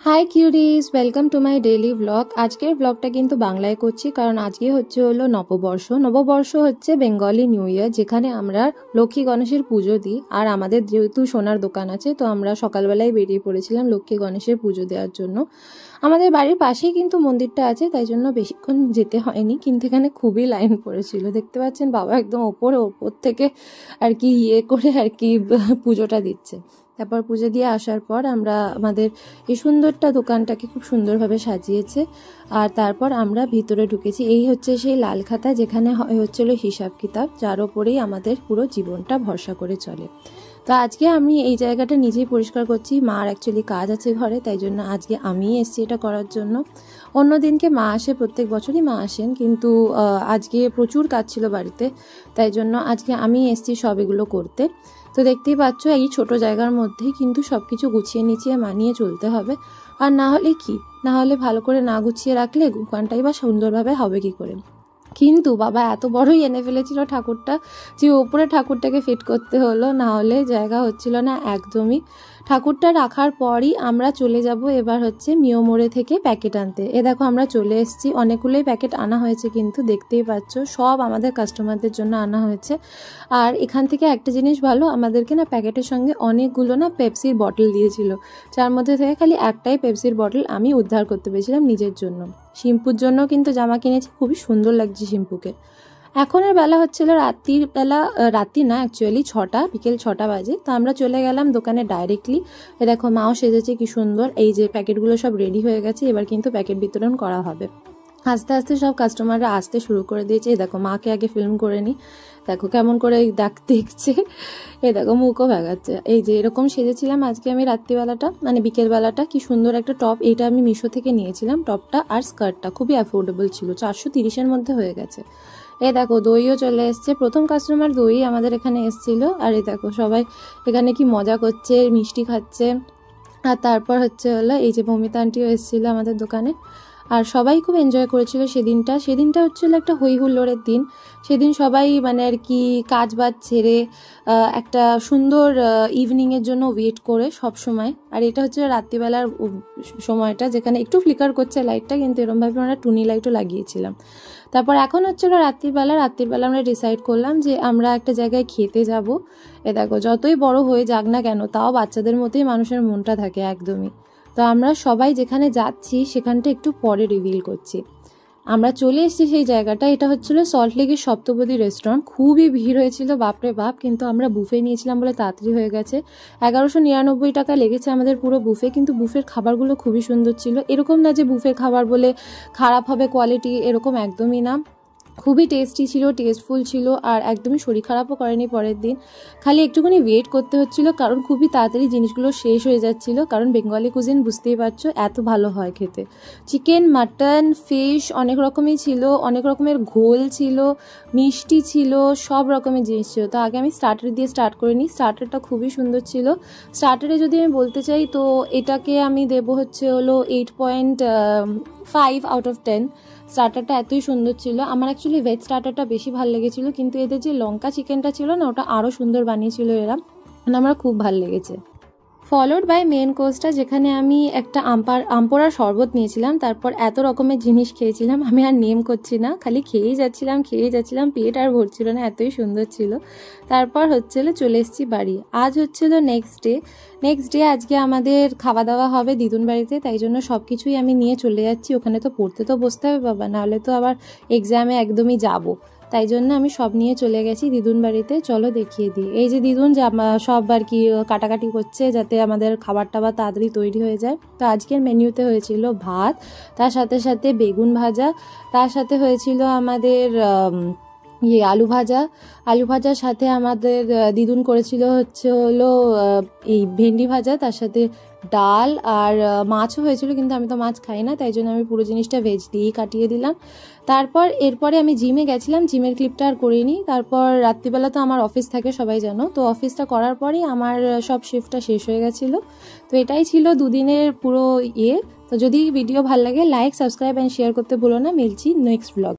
High cuties, welcome to my daily blog. আজকের ব্লগটা কিন্তু বাংলায় করছি কারণ আজকে হলো নববর্ষ। নববর্ষ হচ্ছে বেঙ্গলি নিউ ইয়ার, যেখানে আমরা লক্ষ্মী গণেশের পুজো দিই। আর আমাদের যেহেতু সোনার দোকান আছে, তো আমরা সকালবেলায় বেরিয়ে পড়েছিলাম লক্ষ্মী গণেশের পুজো দেওয়ার জন্য। আমাদের বাড়ির পাশেই কিন্তু মন্দিরটা আছে, তাই জন্য বেশিক্ষণ যেতে হয়নি, কিন্তু এখানে খুবই লাইন পড়েছিল। দেখতে পাচ্ছেন বাবা একদম ওপর থেকে আর কি করে পুজোটা দিচ্ছে। তারপর পুজো দিয়ে আসার পর আমরা আমাদের এই সুন্দরটা দোকানটাকে খুব সুন্দরভাবে সাজিয়েছে। আর তারপর আমরা ভিতরে ঢুকেছি। এই হচ্ছে সেই লাল খাতা, যেখানে হচ্ছিল হিসাব কিতাব, যার ওপরেই আমাদের পুরো জীবনটা ভরসা করে চলে। তো আজকে আমি এই জায়গাটা নিজেই পরিষ্কার করছি। মার অ্যাকচুয়ালি কাজ আছে ঘরে, তাই জন্য আজকে আমিই এসেছি এটা করার জন্য। অন্য দিনকে মা আসে, প্রত্যেক বছরই মা আসেন, কিন্তু আজকে প্রচুর কাজ ছিল বাড়িতে, তাই জন্য আজকে আমি এসেছি সব এগুলো করতে। তো দেখতেই পাচ্ছ, এই ছোট জায়গার মধ্যেই কিন্তু সব কিছু গুছিয়ে নিচিয়ে মানিয়ে চলতে হবে। আর না হলে ভালো করে না গুছিয়ে রাখলে দোকানটাই বা সুন্দরভাবে হবে কি করে। কিন্তু বাবা এত বড়ই এনে ফেলেছিল ঠাকুরটা, যে ওপরে ঠাকুরটাকে ফিট করতে হলো, না হলে জায়গা হচ্ছিল না একদমই। ঠাকুরটা রাখার পরই আমরা চলে যাব এবার হচ্ছে মিয়োমোড়ে থেকে প্যাকেট আনতে। দেখো আমরা চলে এসেছি, অনেকগুলোই প্যাকেট আনা হয়েছে, কিন্তু দেখতেই পাচ্ছ সব আমাদের কাস্টমারদের জন্য আনা হয়েছে। আর এখান থেকে একটা জিনিস ভালো, আমাদেরকে না প্যাকেটের সঙ্গে অনেকগুলো না পেপসির বটল দিয়েছিল, যার মধ্যে থেকে খালি একটাই পেপসির বটল আমি উদ্ধার করতে পেরেছিলাম নিজের জন্য। শিম্পুর জন্য কিন্তু জামা কিনেছি, খুবই সুন্দর লাগছে শিম্পুকে। এখনের বেলা হচ্ছিল রাত্রি না অ্যাকচুয়ালি বিকেল 6টা বাজে। তো আমরা চলে গেলাম দোকানে ডাইরেক্টলি। দেখো মাও সেজেছে কি সুন্দর। এই যে প্যাকেটগুলো সব রেডি হয়ে গেছে, এবার কিন্তু প্যাকেট বিতরণ করা হবে। আস্তে আস্তে সব কাস্টমাররা আসতে শুরু করে দিয়েছে। দেখো মাকে আগে ফিল্ম করে নি, দেখো কেমন করে দেখছে, দেখো মুখও ভেঙাচ্ছে। এই যে এরকম সেজেছিলাম আজকে আমি রাত্রিবেলাটা, মানে বিকেলবেলাটা। কি সুন্দর একটা টপ, এইটা আমি মিশো থেকে নিয়েছিলাম। টপটা আর স্কার্টটা খুবই অ্যাফোর্ডেবল ছিল, 430-এর মধ্যে হয়ে গেছে। দেখো দইও চলে এসছে, প্রথম কাস্টমার দই আমাদের এখানে এসছিল। আর দেখো সবাই এখানে কি মজা করছে, মিষ্টি খাচ্ছে। আর তারপর হলো এই যে মমিতা আন্টিও এসেছিল আমাদের দোকানে। আর সবাই খুব এনজয় করেছিল সেদিনটা হচ্ছিল একটা হই হুল্লোড়ের দিন। সেদিন সবাই মানে আর কি কাজ বাজ ছেড়ে একটা সুন্দর ইভিনিংয়ের জন্য ওয়েট করে সব সময়। আর এটা হচ্ছে রাত্রিবেলার সময়টা, যেখানে একটু ফ্লিকার করছে লাইটটা, কিন্তু এরমভাবে আমরা টুনি লাইটও লাগিয়েছিলাম। তারপর এখন হচ্ছিল রাত্রিবেলা আমরা ডিসাইড করলাম যে আমরা একটা জায়গায় খেতে যাব। দেখো যতই বড় হয়ে যাক না কেন, তাও বাচ্চাদের মতোই মানুষের মনটা থাকে একদমই। তো আমরা সবাই যেখানে যাচ্ছি সেখানটা একটু পরে রিভিল করছি। আমরা চলে এসেছি সেই জায়গাটা, এটা হচ্ছিল সল্টলেকের সপ্তপদী রেস্টুরেন্ট। খুবই ভিড় হয়েছিল বাপরে বাপ, কিন্তু আমরা বুফে নিয়েছিলাম বলে তাড়াতাড়ি হয়ে গেছে। 1199 টাকা লেগেছে আমাদের পুরো বুফে, কিন্তু বুফের খাবারগুলো খুবই সুন্দর ছিল। এরকম না যে বুফের খাবার বলে খারাপ হবে কোয়ালিটি, এরকম একদমই না। খুবই টেস্টি ছিল, টেস্টফুল ছিল, আর একদমই শরীর খারাপও করেনি পরের দিন। খালি একটুখানি ওয়েট করতে হচ্ছিল, কারণ খুবই তাড়াতাড়ি জিনিসগুলো শেষ হয়ে যাচ্ছিল। কারণ বেঙ্গলি কুজিন বুঝতেই পারছো এত ভালো হয় খেতে। চিকেন, মাটন, ফিশ অনেক রকমই ছিল, অনেক রকমের ঘোল ছিল, মিষ্টি ছিল, সব রকমের জিনিস ছিল। তো আগে আমি স্টার্টার দিয়ে স্টার্ট করে নিই। স্টার্টারটা খুবই সুন্দর ছিল। স্টার্টারে যদি আমি বলতে চাই, তো এটাকে আমি দেবো হলো 8.5 আউট অফ 10। স্টার্টারটা এতই সুন্দর ছিল। আমার অ্যাকচুয়ালি ভেজ স্টার্টারটা বেশি ভালো লেগেছিল, কিন্তু এদের যে লঙ্কা চিকেনটা ছিল না, ওটা আরও সুন্দর বানিয়েছিল এরা, আমার খুব ভালো লেগেছে। ফলোড বাই মেন কোর্সটা, যেখানে আমি একটা আমপোড়ার শরবত নিয়েছিলাম। তারপর এত রকমের জিনিস খেয়েছিলাম, আমি আর নেম করছি না, খালি খেয়েই যাচ্ছিলাম, পেট আর ভরছিল না, এতই সুন্দর ছিল। তারপর চলে এসেছি বাড়ি। আজ নেক্সট ডে আজকে আমাদের খাওয়া দাওয়া হবে দিদুন বাড়িতে, তাই জন্য সব কিছুই আমি নিয়ে চলে যাচ্ছি। ওখানে তো পড়তে তো বসতে হবে বাবা, নাহলে তো আবার এক্সামে একদমই যাবো। তাই জন্য আমি সব নিয়ে চলে গেছি দিদুন বাড়িতে। চলো দেখিয়ে দিই। এই যে দিদুন সব আর কি কাটাকাটি করছে, যাতে আমাদের খাবার টাবার তাড়াতাড়ি তৈরি হয়ে যায়। তো আজকের মেনুতে হয়েছিল ভাত, তার সাথে সাথে বেগুন ভাজা, তার সাথে হয়েছিল আমাদের আলু ভাজার সাথে আমাদের দিদুন করেছিল এই ভেন্ডি ভাজা, তার সাথে ডাল, আর মাছও হয়েছিল, কিন্তু আমি তো মাছ খাই না, তাই জন্য আমি পুরো জিনিসটা ভেজ দিয়েই কাটিয়ে দিলাম। এরপরে আমি জিমে গেছিলাম, জিমের ক্লিপটা আর করিনি। তারপর রাত্রিবেলা তো আমার অফিস থাকে সবাই জানো, তো অফিসটা করার পরেই আমার সব শিফটটা শেষ হয়ে গেছিলো। তো এটাই ছিল দুদিনের পুরো তো যদি ভিডিও ভালো লাগে, লাইক, সাবস্ক্রাইব অ্যান্ড শেয়ার করতে ভুলো না। মিলছি নেক্সট ব্লগ।